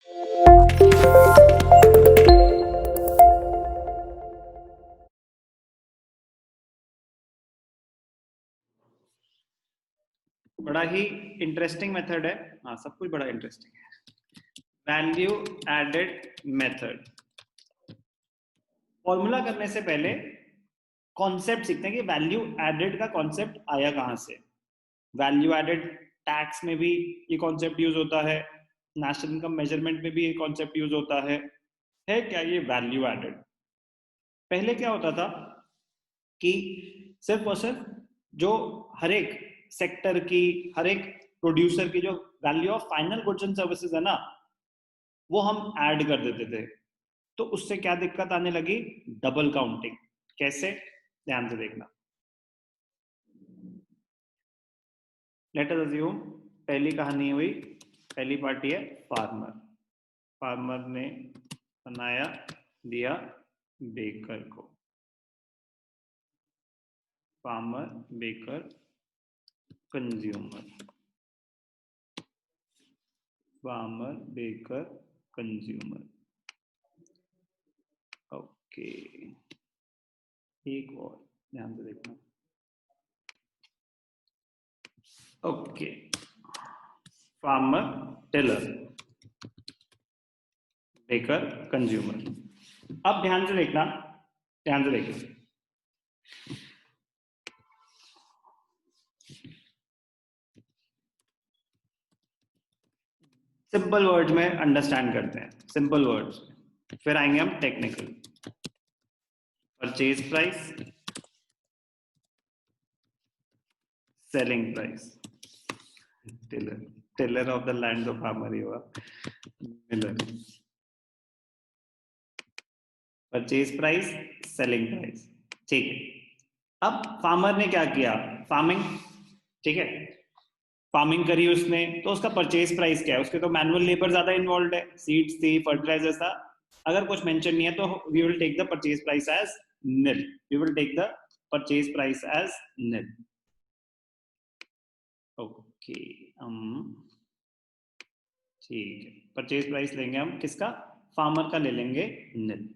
बड़ा ही interesting method है। हाँ, सब कुछ बड़ा इंटरेस्टिंग है। Value added method. फॉर्मूला करने से पहले कॉन्सेप्ट सीखते हैं कि वैल्यू एडेड का कॉन्सेप्ट आया कहां से। वैल्यू एडेड टैक्स में भी ये कॉन्सेप्ट यूज होता है, नेशनल इनकम मेजरमेंट में भी ये कॉन्सेप्ट यूज होता है क्या ये वैल्यू एडेड? पहले क्या होता था कि सिर्फ और सिर्फ जो हर एक सेक्टर की, हर एक प्रोड्यूसर की जो value of final goods and services है ना, वो हम ऐड कर देते थे। तो उससे क्या दिक्कत आने लगी? Double counting. कैसे? ध्यान से देखना। लेट अस अज्यूम पहली कहानी हुई, पहली पार्टी है फार्मर। फार्मर ने बनाया, दिया बेकर को। Farmer, baker, consumer. Farmer, baker, consumer. Okay, एक और ध्यान से देखना। Okay, farmer, tailor, baker, consumer. अब ध्यान से देखना, ध्यान से देखना। सिंपल वर्ड्स में अंडरस्टैंड करते हैं, सिंपल वर्ड्स। फिर आएंगे हम technical. Purchase price, selling price. Tiller, tiller of the land of farmer ही हुआ, miller. Purchase price, selling price, ठीक है। अब फार्मर ने क्या किया? फार्मिंग, ठीक है, फार्मिंग करी उसने, तो उसका परचेज प्राइस क्या है? उसके तो मैनुअल लेबर ज्यादा इन्वॉल्व है, सीड्स थी, फर्टिलाइजर्स था। अगर कुछ मेंशन नहीं है तो we will take the purchase price as nil. We will take the purchase price as nil. Okay, ठीक है, परचेज प्राइस लेंगे हम किसका? फार्मर का ले लेंगे, निल।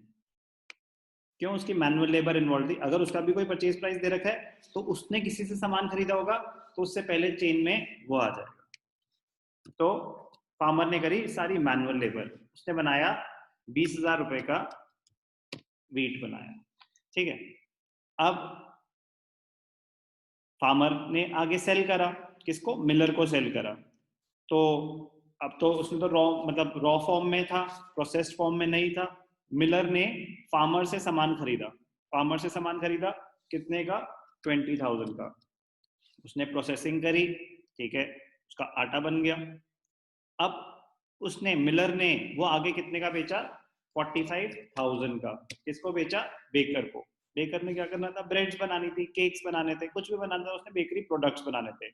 क्यों? उसकी मैनुअल लेबर इन्वॉल्व थी। अगर उसका भी कोई परचेज प्राइस दे रखा है तो उसने किसी से सामान खरीदा होगा, तो उससे पहले चेन में वो आ जाएगा। तो फार्मर ने करी सारी मैनुअल लेबर, उसने बनाया 20,000 रुपए का वीट बनाया, ठीक है। अब फार्मर ने आगे सेल करा, किसको? मिलर को सेल करा। तो अब तो उसने तो रॉ, मतलब रॉ फॉर्म में था, प्रोसेस्ड फॉर्म में नहीं था। मिलर ने फार्मर से सामान खरीदा, फार्मर से सामान खरीदा कितने का? 20,000 का। उसने प्रोसेसिंग करी, ठीक है, उसका आटा बन गया। अब उसने, मिलर ने वो आगे कितने का बेचा? 45,000 का। किसको बेचा? बेकर को। बेकर ने क्या करना था? ब्रेड्स बनानी थी, केक्स बनाने थे, कुछ भी बनाना था उसने, बेकरी प्रोडक्ट्स बनाने थे।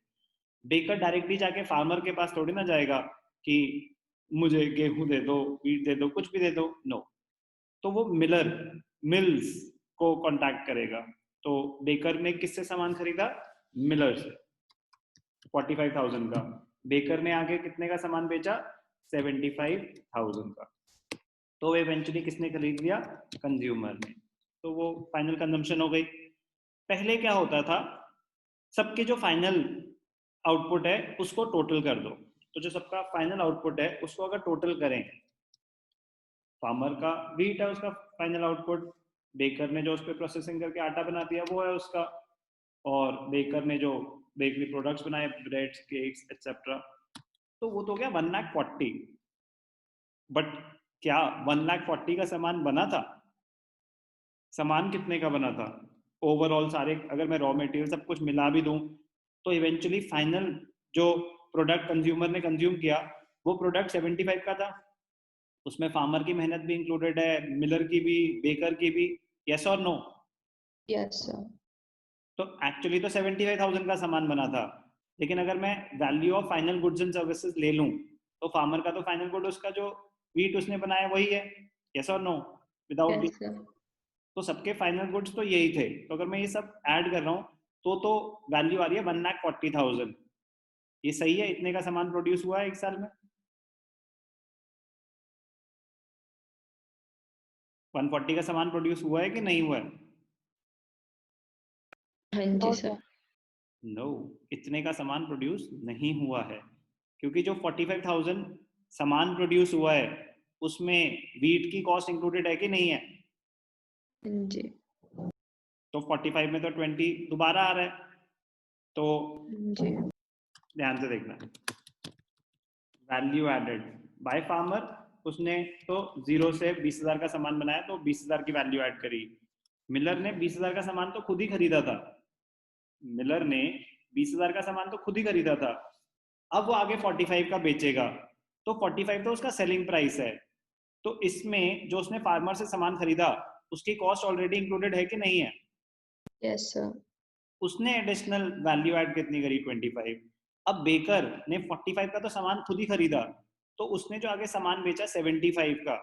बेकर डायरेक्टली जाके फार्मर के पास थोड़ी ना जाएगा कि मुझे गेहूं दे दो, वीट दे दो, कुछ भी दे दो, नो। तो वो मिलर, मिल्स को कांटेक्ट करेगा। तो बेकर ने किससे सामान खरीदा? मिलर से, 45,000 का। बेकर ने आगे कितने का सामान बेचा? 75,000 का। तो इवेंचुअली किसने खरीद लिया? कंज्यूमर ने। तो वो फाइनल कंजम्पशन हो गई। पहले क्या होता था? सबके जो फाइनल आउटपुट है उसको टोटल कर दो। तो जो सबका फाइनल आउटपुट है उसको अगर टोटल करें, फार्मर का वीट है उसका फाइनल आउटपुट, बेकर ने जो उस पर प्रोसेसिंग करके आटा बना दिया वो है उसका, और बेकर ने जो बेकरी प्रोडक्ट्स बनाए, ब्रेड्स, केक्स एक्सेट्रा, तो वो तो हो गया 1,40,000। बट क्या 1,40,000 का सामान बना था? सामान कितने का बना था? ओवरऑल सारे, अगर मैं रॉ मटेरियल सब कुछ मिला भी दूं, तो इवेंचुअली फाइनल जो प्रोडक्ट कंज्यूमर ने कंज्यूम किया वो प्रोडक्ट 75 का था। उसमें फार्मर की मेहनत भी इंक्लूडेड है, मिलर की भी, बेकर की भी। यस और नो? Yes sir. तो एक्चुअली तो 75,000 का सामान बना था, लेकिन अगर मैं value of final goods and services ले लूं, तो फार्मर का तो फाइनल गुड, उसका जो वीट उसने बनाया वही है। यस और no? Without B, yes sir. तो सबके फाइनल गुड्स तो यही थे। तो अगर मैं ये सब ऐड कर रहा हूँ तो वैल्यू आ रही है 1,40,000। ये सही है? इतने का सामान प्रोड्यूस हुआ है एक साल में। 140 का सामान प्रोड्यूस हुआ है कि नहीं हुआ है? हाँ जी सर। नो, इतने का सामान प्रोड्यूस नहीं हुआ है, क्योंकि जो 45,000 सामान प्रोड्यूस हुआ है उसमें वीट की कॉस्ट इंक्लूडेड है कि नहीं है? हाँ जी। तो 45 में तो 20 दोबारा आ रहा है, तो हाँ जी। ध्यान से देखना, वैल्यू एडेड बाय फार्मर, उसने तो 0 से 20,000 का सामान बनाया तो 20,000 की वैल्यू ऐड करी। मिलर ने 20,000 का सामान तो खुद ही खरीदा था, मिलर ने 20,000 का सामान तो खुद ही खरीदा था, अब वो आगे 45 का बेचेगा, तो 45 तो उसका सेलिंग प्राइस है, तो इसमें जो उसने फार्मर से सामान खरीदा उसकी कॉस्ट ऑलरेडी इंक्लूडेड है कि नहीं है? Yes sir. उसने एडिशनल वैल्यू ऐड कितनी करी? 25। अब बेकर ने 45 का तो सामान खुद ही खरीदा, तो उसने जो आगे सामान बेचा 75 का,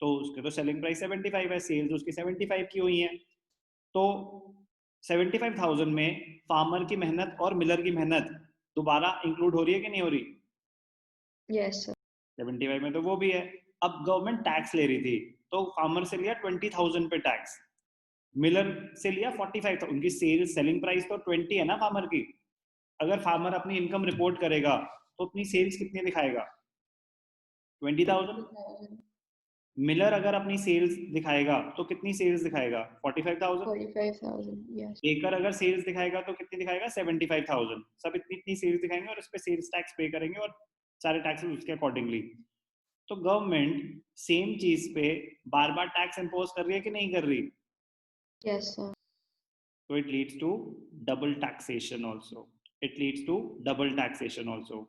तो उसके तो सेलिंग प्राइस 75 है, सेल्स उसकी 75 की हुई है, तो 75,000 में फार्मर की मेहनत और मिलर की मेहनत दोबारा इंक्लूड हो रही है कि नहीं हो रही? Yes sir. 75 में तो वो भी है। अब गवर्नमेंट टैक्स ले रही थी, तो फार्मर से लिया 20,000 पे टैक्स, मिलर से लिया 45 था, उनकी सेलिंग प्राइस तो 20 है ना फार्मर की। अगर फार्मर अपनी इनकम रिपोर्ट करेगा तो अपनी सेल्स कितनी दिखाएगा? 20,000। 20,000। मिलर अगर अपनी सेल्स दिखाएगा तो कितनी सेल्स दिखाएगा? 45,000। 45,000। यस। बेकर अगर सेल्स दिखाएगा तो कितनी दिखाएगा? 75,000। सब इतनी इतनी सेल्स दिखाएंगे और उस पर सेल्स टैक्स पे करेंगे और सारे टैक्सेस उसके अकॉर्डिंगली। तो गवर्नमेंट सेम चीज पे बार बार टैक्स इंपोज कर रही है कि नहीं कर रही? Yes sir. So it leads to double taxation also. It leads to double taxation also.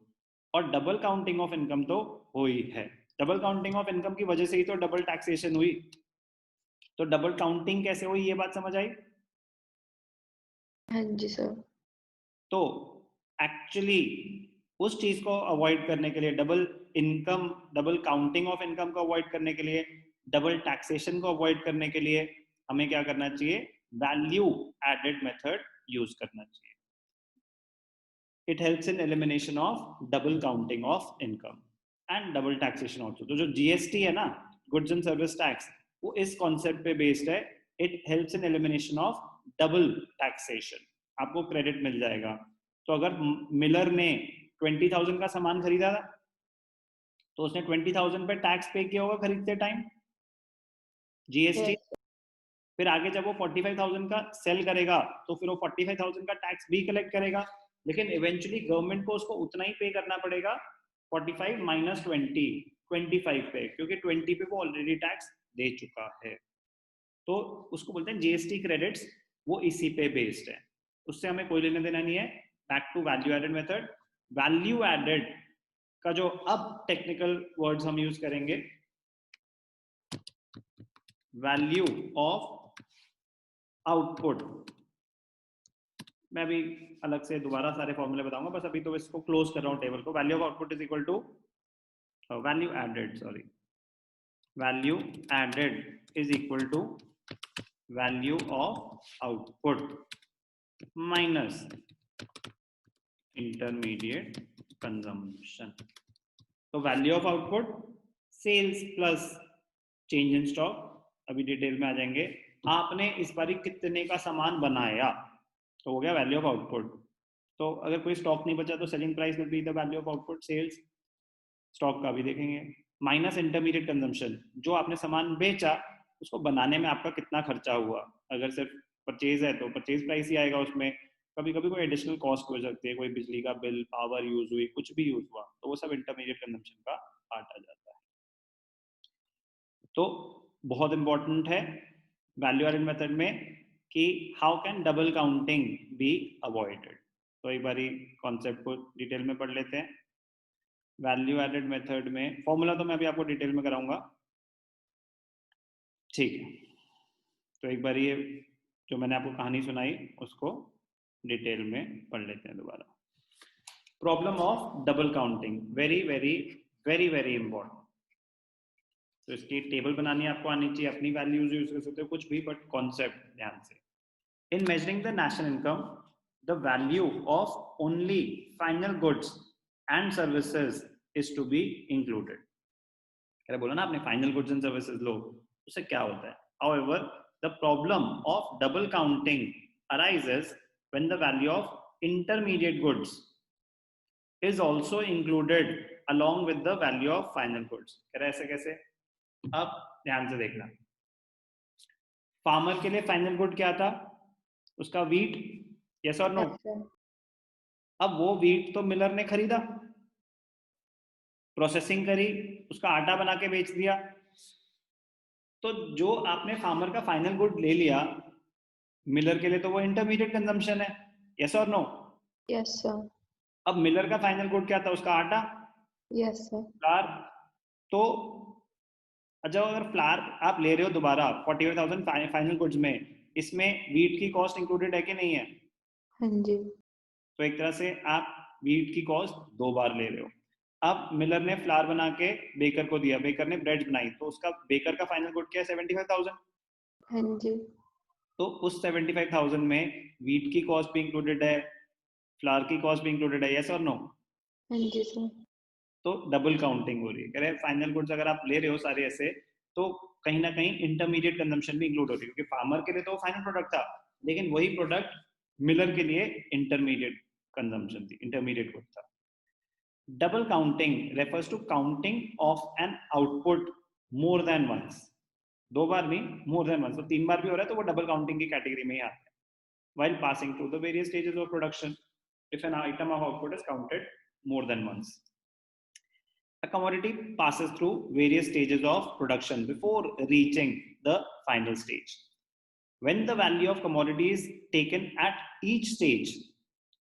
और डबल काउंटिंग ऑफ इनकम तो हुई है, डबल काउंटिंग ऑफ इनकम की वजह से ही तो डबल टैक्सेशन हुई। तो डबल काउंटिंग कैसे हुई, ये बात समझ आई? हाँ जी सर। तो एक्चुअली उस चीज को अवॉइड करने के लिए, double income, double counting of income को अवॉइड करने के लिए, डबल टैक्सेशन को अवॉइड करने के लिए हमें क्या करना चाहिए? वैल्यू एडेड मेथड यूज करना चाहिए। It helps in elimination of double counting of income and double taxation also. तो जो GST है ना, Goods and Service Tax, वो इस कॉन्सेप्ट पे बेस्ड है। It helps in elimination of double taxation. आपको क्रेडिट मिल जाएगा। तो अगर मिलर ने 20,000 का सामान खरीदा था तो उसने 20,000 पे टैक्स पे किया होगा खरीदते टाइम, GST। यस। फिर आगे जब वो 45,000 का सेल करेगा तो फिर वो 45,000 का टैक्स भी कलेक्ट करेगा, लेकिन इवेंचुअली गवर्नमेंट को उसको उतना ही पे करना पड़ेगा, 45 माइनस 25 पे, क्योंकि 20 पे वो ऑलरेडी टैक्स दे चुका है। तो उसको बोलते हैं जीएसटी क्रेडिट्स, वो इसी पे बेस्ड है, उससे हमें कोई लेना देना नहीं है। Back to value added method. Value added का जो अब टेक्निकल वर्ड्स हम यूज करेंगे, वैल्यू ऑफ आउटपुट, मैं अभी अलग से दोबारा सारे फॉर्मूले बताऊंगा, बस अभी तो इसको क्लोज कर रहा हूं टेबल को। Value of output is equal to value added, sorry, value added is equal to value of output minus intermediate consumption. तो value of output sales plus change in stock, अभी डिटेल में आ जाएंगे। आपने इस बारी कितने का सामान बनाया, तो हो गया वैल्यू ऑफ आउटपुट। तो अगर कोई स्टॉक नहीं बचा तो selling price will be the value of output, sales. Stock का भी देखेंगे। माइनस इंटरमीडिएट कंजम्पशन, जो आपने सामान बेचा उसको बनाने में आपका कितना खर्चा हुआ। अगर सिर्फ परचेज है तो परचेज प्राइस ही आएगा, उसमें कभी कभी कोई एडिशनल कॉस्ट हो सकती है, कोई बिजली का बिल, पावर यूज हुई, कुछ भी यूज हुआ, तो वो सब इंटरमीडिएट कंजम्पशन का पार्ट आ जाता है। तो बहुत इंपॉर्टेंट है वैल्यू एडेड मेथड में कि how can double counting be avoided. तो एक बारी कॉन्सेप्ट को डिटेल में पढ़ लेते हैं। वैल्यू एडेड मेथड में फॉर्मूला तो मैं अभी आपको डिटेल में कराऊंगा, ठीक है। तो एक बार ये जो मैंने आपको कहानी सुनाई उसको डिटेल में पढ़ लेते हैं दोबारा। Problem of double counting, very very very very important. तो इसकी टेबल बनानी आपको आनी चाहिए, अपनी वैल्यूज यूज कर सकते हो कुछ भी, बट कॉन्सेप्ट ध्यान से। In measuring the national income, the value of only final goods and services is to be included. अरे बोला ना आपने फाइनल गुड्स एंड सर्विसेज लो, उससे क्या होता है? However, the problem of double counting arises when the value of intermediate goods is also included along with the value of final goods. कह रहे ऐसे कैसे? अब ध्यान से देखना, फार्मर के लिए फाइनल गुड क्या था? उसका वीट, यस और नो? Yes, sir. अब वो वीट तो मिलर ने खरीदा, प्रोसेसिंग करी, उसका आटा बना के बेच दिया, तो जो आपने फार्मर का फाइनल गुड ले लिया मिलर के लिए, तो वो इंटरमीडिएट कंजम्पशन है, यस और नो? Yes, sir. अब मिलर का फाइनल गुड क्या था? उसका आटा, Yes, sir. फ्लावर। तो जब अगर फ्लावर आप ले रहे हो दोबारा 45,000 फाइनल गुड्स में, इसमें वीट की कॉस्ट इंक्लूडेड है कि नहीं है? हाँ जी. तो एक तरह से आप वीट की कॉस्ट दो बार ले रहे हो। अब मिलर ने फ्लावर बना के बेकर को दिया, बेकर ने ब्रेड बनाई, तो उसका बेकर का फाइनल गुड क्या है? 75,000। हाँ जी. तो उस 75,000 में वीट की कॉस्ट भी इंक्लूडेड है, फ्लावर की कॉस्ट भी इंक्लूडेड है, यस और नो? हाँ जी, सर. तो डबल काउंटिंग हो रही है। कह रहे फाइनल गुड्स अगर आप ले रहे हो सारे ऐसे, तो कहीं ना कहीं इंटरमीडिएट कंजम्पशन भी इंक्लूड हो रही है, क्योंकि फार्मर के लिए तो फाइनल प्रोडक्ट था, लेकिन वही प्रोडक्ट मिलर के लिए इंटरमीडिएट कंजम्पशन थी, इंटरमीडिएट गुड था। Double counting refers to counting of an output more than once. दो बार नहीं, more than once. तो तीन बार भी हो रहा है तो वो डबल काउंटिंग की कैटेगरी में ही आता है. While passing through the various stages of production, if an item of output is counted more than once. A commodity passes through various stages of production before reaching the final stage. When the value of commodity is taken at each stage,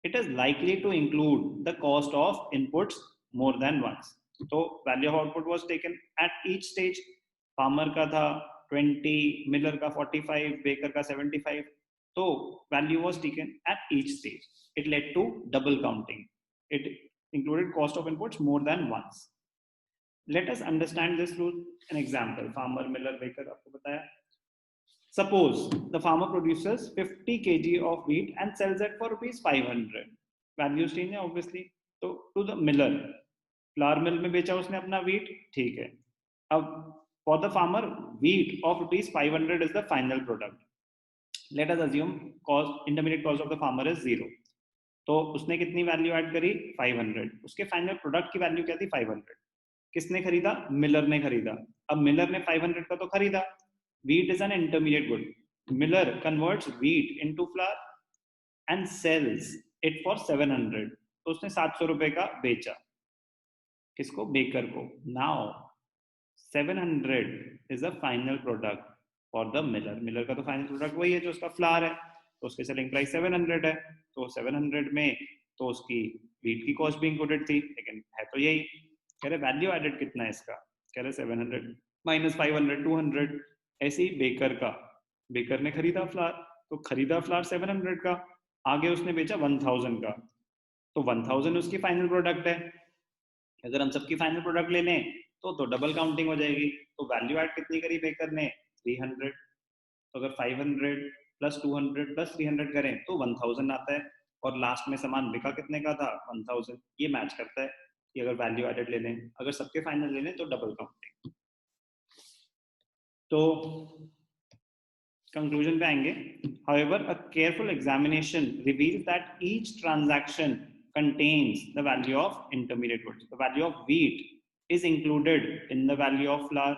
it is likely to include the cost of inputs more than once. So value of output was taken at each stage. Farmer का था 20, Miller का 45, Baker का 75. So value was taken at each stage. It led to double counting. It included cost of inputs more than once. Let us understand this through an example. Farmer, Miller, Baker, आपको बताया. Suppose the farmer produces 50 kg of wheat and sells it for rupees 500. Values change है obviously. तो to the miller, flour mill में बेचा उसने अपना wheat, ठीक है. अब for the farmer, wheat of rupees 500 is the final product. Let us assume cost, intermediate cost of the farmer is 0. तो उसने कितनी वैल्यू ऐड करी? 500. उसके फाइनल प्रोडक्ट की वैल्यू क्या थी? 500. किसने खरीदा? मिलर ने खरीदा. अब मिलर ने 500 का तो खरीदा. Wheat is an intermediate good. Miller converts wheat into flour and sells it for 700. तो उसने 700 रुपए का बेचा. किसको? बेकर को. Now 700 is the final product for the miller. Miller का तो फाइनल प्रोडक्ट वही है जो उसका फ्लावर है, तो उसकी सेलिंग प्राइस 700 है. तो 700 में तो उसकी wheat की कॉस्ट भी इंक्लूडेड थी, लेकिन है तो यही. कह रहे वैल्यू एडेड कितना है इसका? कह रहे 700 माइनस 500, 200. ऐसे ही बेकर का, बेकर ने खरीदा फ्लावर, तो खरीदा फ्लावर 700 का, आगे उसने बेचा 1000 का, तो 1000 उसकी फाइनल प्रोडक्ट है. अगर हम सबकी फाइनल प्रोडक्ट ले लें तो डबल काउंटिंग हो जाएगी. तो वैल्यू ऐड कितनी करी बेकर ने? 300. तो अगर 500 प्लस 200 प्लस 300 करें तो 1000 आता है, और लास्ट में सामान बिका कितने का था? 1000. ये मैच करता है कि अगर वैल्यू एडेड ले लें, अगर सबके फाइनल ले लें तो डबल काउंटिंग. तो कंक्लूजन पे आएंगे. However, a careful examination reveals that each transaction contains the value of intermediate goods. The value of wheat is included in the value of flour.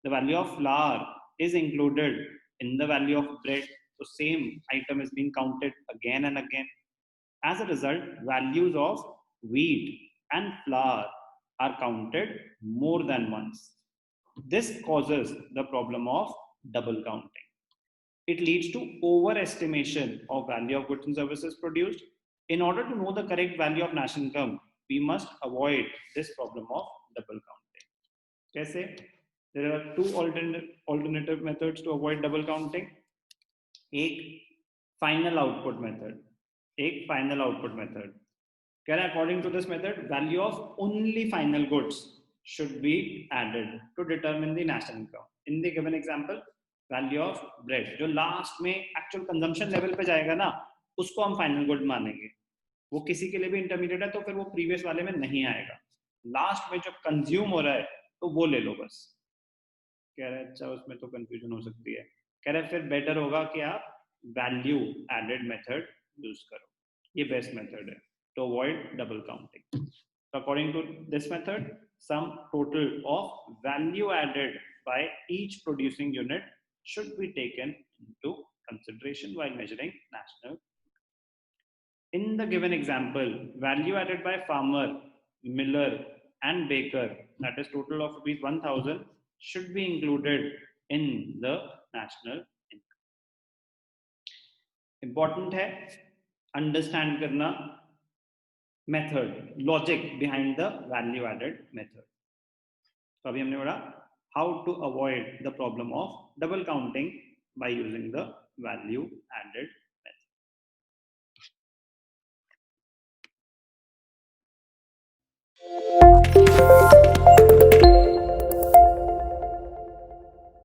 The value of flour is included in the value of bread. So same item is being counted again and again. As a result, values of wheat and flour are counted more than once. This causes the problem of double counting. It leads to overestimation of value of goods and services produced. In order to know the correct value of national income, we must avoid this problem of double counting. Kaise? There are two alternative methods to avoid double counting. एक final output method. एक final output method. According to this method, value of only final goods should be added to determine the national income. In the given example, value of bread, जो last में actual consumption level पे जाएगा ना, उसको हम final good मानेंगे. वो किसी के लिए भी इंटरमीडिएट है तो फिर वो प्रीवियस वाले में नहीं आएगा. लास्ट में जो कंज्यूम हो रहा है तो वो ले लो बस. कह रहे अच्छा उसमें तो कंफ्यूजन हो सकती है, कह रहे फिर बेटर होगा कि आप वैल्यू एडेड मेथड यूज करो, ये बेस्ट मेथड है to avoid double counting. So according to this method, some total of value added by each producing unit should be taken into consideration while measuring national. In the given example, value added by farmer, miller and baker, that is total of rupees 1000, should be included in the national income. Important है understand करना method, logic behind the value added method. तो अभी हमने पढ़ा how to avoid the problem of double counting by using the value added method.